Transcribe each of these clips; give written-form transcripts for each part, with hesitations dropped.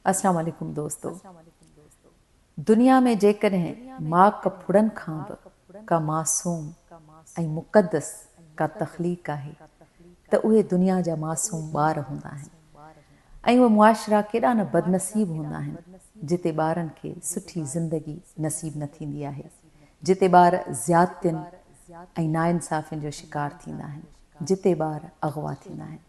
अस्सलाम वालेकुम दोस्तों। दुनिया में जेकॾहिं मां कपुड़नि खां बि का मासूम ऐं मुक़दस का तख़लीक़ आहे त उहे दुनिया जा मासूम ॿार हूंदा आहिनि। ऐं उहे मुआशिरा केॾा न बदनसीब हूंदा आहिनि जिते ॿारनि खे सुठी ज़िंदगी नसीब न थींदी आहे, जिते ॿार ज़्यादतियुनि ऐं नाइंसाफ़ियुनि जो शिकार थींदा आहिनि, जिते ॿार अग़वा थींदा आहिनि।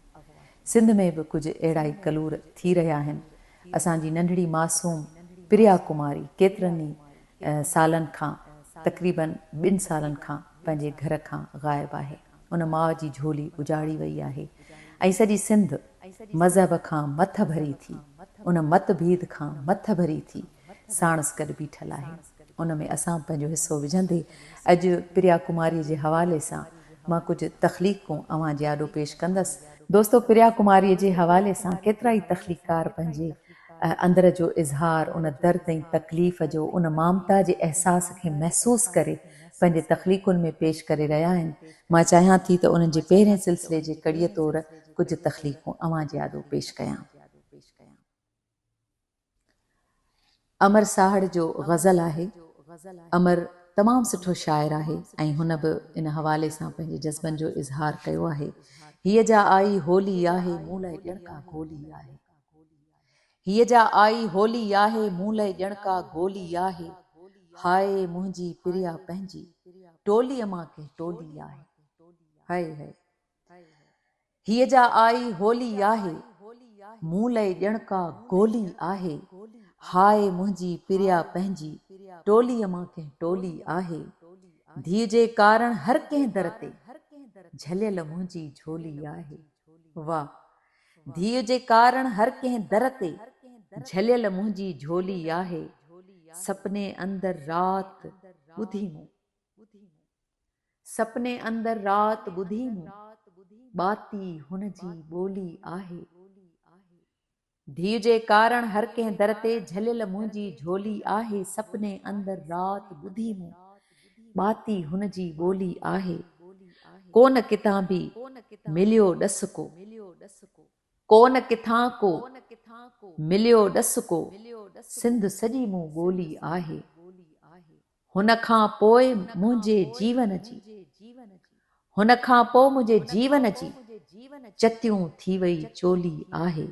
सिंध में बि कुझु अहिड़ा ई कलूर थी रहिया आहिनि। असांजी नंढड़ी मासूम प्रिया कुमारी केतिरनि ई सालनि खां तक़रीबन 2 सालनि खां पंहिंजे घर खां ग़ाइबु आहे। उन माउ जी झोली उजाड़ी वई आहे ऐं सॼी सिंध मज़हब खां मथ भरी थी, उन मतभेद खां मथ भरी थी साणस गॾु बीठल आहे। उन में असां पंहिंजो हिसो विझंदे अॼु प्रिया कुमारी जे हवाले सां मां कुझु तख़लीक़ूं अव्हां जे आॾो पेश कंदसि। दोस्तो, प्रिया कुमारीअ जे हवाले सां केतिरा ई तख़लीक़कार पंहिंजे अंदर जो इज़हार, उन दर्द ऐं तकलीफ़ जो, उन ममता जे अहसास खे महसूसु करे पंहिंजे तख़लीक़ुनि में पेश करे रहिया आहिनि। मां चाहियां थी त उन्हनि जे पहिरें सिलसिले जे कड़ीअ तौरु कुझु तख़लीक़ूं अव्हां जे आॾो पेश कयां। अमर साहड़ जो ग़ज़ल आहे। अमर तमामु सुठो शाइर आहे ऐं हुन बि इन हवाले सां पंहिंजे जज़्बनि जो इज़हार कयो आहे। हीअ जा आई होली आहे, मूं लाइ ॼण का गोली आहे। हीअ जा आई होली आहे, मूं लाइ ॼण का गोली आहे। हाय मुंहिंजी प्रिया पंहिंजी टोलीअ मां कंहिं टोली आहे। हाय हाय हीअ जा आई होली आहे, मूं लाइ ॼण का गोली आहे। हाय मुंहिंजी प्रिया पंहिंजी टोलीअ मां कंहिं टोली आहे। धीअ जे कारण हर कंहिं दर ते झलियल मुंहिंजी झोली आहे। वाह! धीअ जे कारण हर कंहिं दर ते झलियल मुंहिंजी झोली आहे। सपने अंदर रात ॿुधी मूं, सपने अंदर रात ॿुधी मूं, बाती हुनजी ॿोली आहे। धीअ जे कारण हर कंहिं दर ते झलियल मुंहिंजी झोली आहे। सपने अंदर रात ॿुधी मूं, बाती हुनजी ॿोली आहे। कोन किथां बि मिलियो ॾस को, कोन किथां को मिलियो ॾस को, सिंध सॼी मूं ॻोल्ही आहे। हुन खां पोइ मुंहिंजे जीवन जी, हुन खां पोइ मुंहिंजे जीवन जी चतियूं थी वई चोली आहे।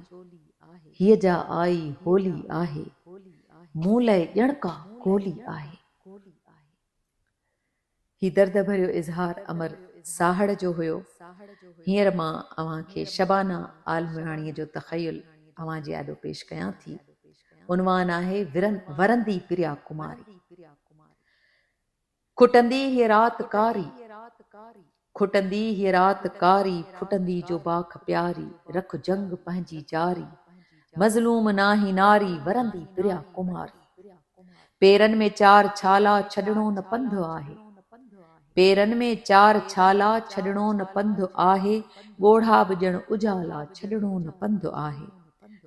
हीअ जा आई होली आहे, मूं लाइ ॼण का गोली आहे। ही दर्द भरियो इज़हार अमर साहड़ जो हुयो। हींअर मां अव्हांखे शबाना आलमराणीअ जो तख़य्युल अव्हां जे आॾो पेश कयां थी। उनवान आहे वरंदी प्रिया कुमारी। खुटंदी हीअ रात कारी, खुटंदी हीअ रात कारी, फुटंदी जो बाख प्यारी, रख जंग पंहिंजी जारी। मज़लूम नाही नारी, वरंदी प्रिया कुमारी। पेरनि में 4 छाला छॾणो न पंध आहे, पेरनि में 4 छाला छॾणो न पंध आहे। ॻोढ़ा बि ॼण उजाला छॾणो न पंध आहे।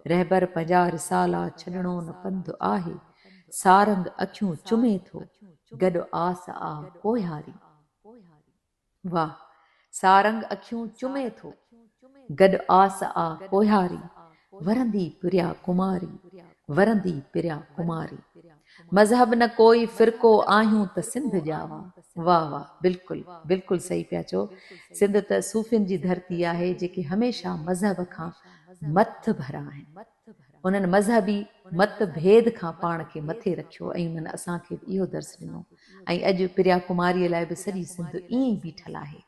रहबर 50 रिसाला छॾणो न पंध आहे। सारंग अखियूं चुमे थो, गॾु आस आ कोयारी। वाह! सारंग अखियूं चुमे थो, गॾु आस आ कोयारी। वरंदी प्रिया कुमारी, वरंदी प्रिया कुमारी। मज़हब न कोई फ़िरको आहियूं त सिंध जावा। वाह वाह, बिल्कुलु बिल्कुलु सही पिया चओ। सिंध त सूफ़ियुनि जी धरती आहे जेके हमेशह मज़हब खां मथ भरा आहिनि। उन्हनि मज़हबी मतभेद खां पाण खे मथे रखियो ऐं उन्हनि असांखे इहो दर्स ॾिनो। ऐं अॼु प्रिया कुमारीअ लाइ बि सॼी सिंध ईअं ई बीठल आहे।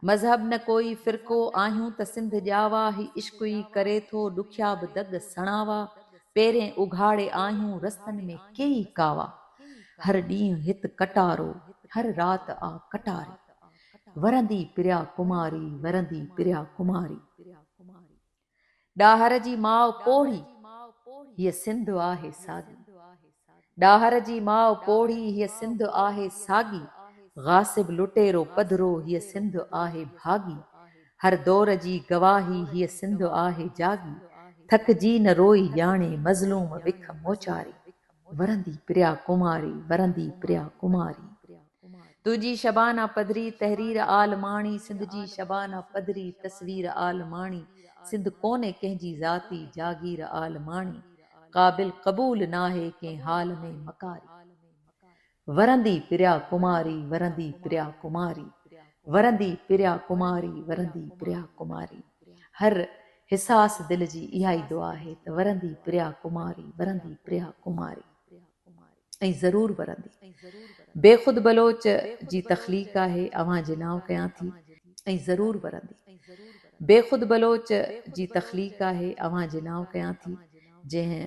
मज़हब न कोई फ़िरको आहियूं त सिंध जावा, ही इश्क़ ई करे थो ॾुखिया बि दग सणावा। पेरें उघाड़े आहियूं रस्तनि में केई कावा, हर ॾींहुं हित कटारो, हर रात आ कटारी। वरंदी प्रिया कुमारी, वरंदी प्रिया कुमारी। ॾाहर जी माउ पोढ़ी, हीअ सिंध आहे साॻी। ॾाहर जी माउ पोढ़ी, हीअ सिंध आहे साॻी। गासिब लुटेरो पधरो, हीअ सिंध आहे भागी। हर दौर जी गवाही, हीअ सिंध आहे जागी। थकजी न रोई ॼाणे, मज़लूम विख मोचारी। वरंदी प्रिया कुमारी, वरंदी प्रिया कुमारी। तुझी शबाना पधरी तहरीर आलमाणी, सिंध जी शबाना पधरी तस्वीर आलमाणी। सिंध कोने कंहिंजी ज़ाती जागीर आलमाणी। क़ाबिल क़बूल नाहे के हाल में मकारी। वरंदी पिरिया कुमारी, वरंदी पिरिया कुमारी, वरंदी पिरिया कुमारी, वरंदी पिरिया कुमारी। हर हिसास दिल जी इहा ई दुआ है त वरंदी पिरिया कुमारी, वरंदी पिरिया कुमारी ऐं ज़रूर वरंदी। बेख़ुद बलोच जी तख़लीक़ आहे, अवां जे नाव कयां थी ऐं ज़रूर वरंदी। बेख़ुद बलोच जी तख़लीक़ आहे, अवां जे नाव कयां थी, जंहिं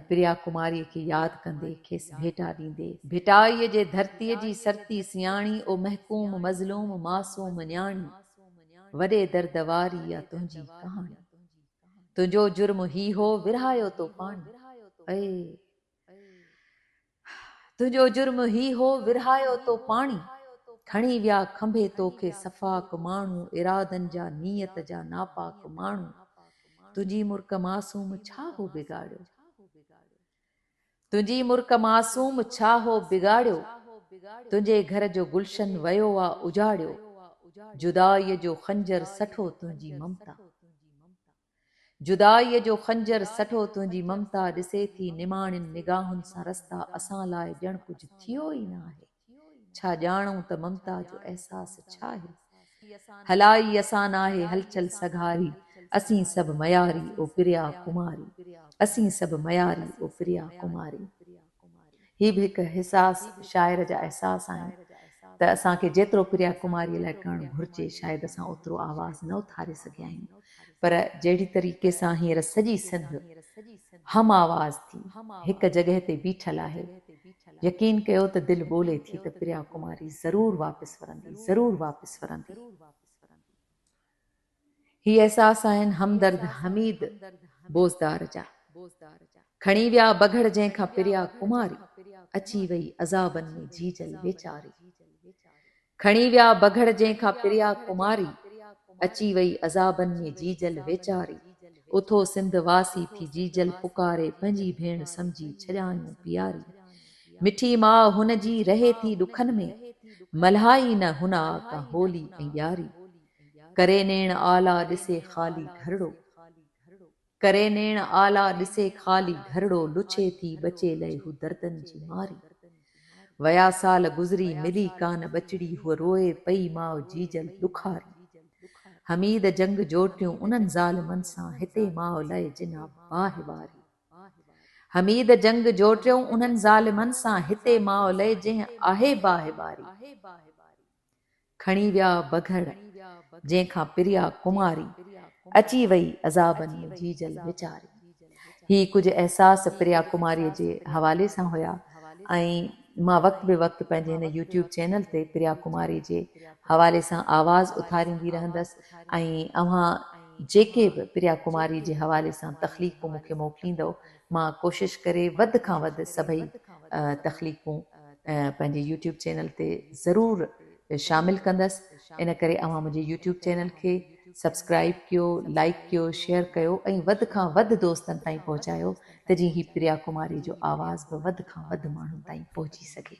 प्रिया कुमारीअ खे यादि कंदे खेसि भेटा ॾींदे। भिटाईअ जे धरतीअ जी सरती सियाणी, ओ महकूम मज़लूम मासूम न्याणी, वॾे दर्द वारी या तुंहिंजी कहाणी। तुंहिंजो जुर्म ही हो विरहायो तो पाणी, तुंहिंजो जुर्म ही हो विरहायो तो पाणी। खणी विया खंभे तोखे सफ़ाक माण्हू, इरादनि जा नीयत जा नापाक माण्हू। तुंहिंजी मुर्क मासूम छा हो बिगाड़ियो, तुंहिंजी मुर्क मासूम छा हो बिगाड़ियो। तुंहिंजे घर जो गुलशन वयो आ उजाड़ियो, जुदाईअ जो खंजर सठो तुंहिंजी ममता। जुदाईअ जो खंजर सठो तुंहिंजी ममता, ॾिसे थी निमाणियुनि निगाहुनि सां रस्ता, असां लाइ ॼण कुझु थियो ई न आहे। छा ॼाणूं त ममता जो अहसास छा आहे। हलाई असां नाहे हलचल सघारी, असीं सभु मयारी ओ प्रिया कुमारी, असीं सभु मयारी ओ प्रिया कुमारी। ही बि हिकु हिसास शाइर जा अहसास आहिनि त असांखे जेतिरो प्रिया कुमारीअ लाइ करणु घुरिजे, शायदि असां ओतिरो आवाज़ न उथारे सघिया आहियूं। पर जहिड़ी तरीक़े सां हींअर सॼी सिंध हम आवाज़ थी हिकु जॻह ते बीठल आहे, यकीन कयो त दिलि ॿोले थी त प्रिया कुमारी ज़रूर वापसि वरंदी, ज़रूर वापसि वरंदी। ही अहसास आहिनि हमदर्द हमीद बोज़दार जा। खणी विया बघड़ जंहिंखां प्रिया कुमारी, अची वई अज़ाबनि में जीजल वेचारी। खणी विया बघड़ जंहिंखां प्रिया कुमारी, अची वई अज़ाबनि में जीजल वेचारी। उथो सिंध वासी थी जीजल पुकारे, पंहिंजी भेण समझी छॾायूं पियारी। मिठी माउ हुन जी रहे थी ॾुखनि में, मल्हाई न हुना का होली ऐं यारी। करे नेण आला ॾिसे ख़ाली घरड़ो, करे नेण आला ॾिसे ख़ाली घरड़ो, लुछे थी बचे लहे हू दर्दनि जी मारी। वया साल गुज़री मिली कान बचड़ी, हूअ रोए पई माउ जीजल ॾुखारी। हमीद जंग जोटियूं उन्हनि ज़ालिमनि सां, हिते माउ लए जिना बाहि बारी। हमीद जंग जोटियूं उन्हनि ज़ालिमनि सां, हिते माउ लए जंहिं आहे बाहि बारी। खणी विया बघड़ जंहिंखां प्रिया कुमारी, अची वई अज़ाबनि में जीजल वेचारी। ही कुझु अहसास प्रिया कुमारीअ जे हवाले सां हुया ऐं मां वक़्त बे वक़्तु पंहिंजे हिन यूट्यूब चैनल ते प्रिया कुमारी जे हवाले सां आवाज़ उथारींदी रहंदसि ऐं अव्हां जेके बि प्रिया कुमारी जे हवाले सां तख़लीक़ूं मूंखे मोकिलींदव, मां कोशिशि करे वधि खां वधि सभई तख़लीक़ूं पंहिंजे यूट्यूब चैनल ते ज़रूरु शामिल कंदसि। इन करे अव्हां मुंहिंजे यूट्यूब चैनल खे सब्सक्राइब कयो, लाइक कयो, शेयर कयो ऐं वधि खां वधि दोस्तनि ताईं पहुचायो त जीअं ही प्रिया कुमारी जो आवाज़ बि वधि खां वधि माण्हुनि ताईं पहुची सघे।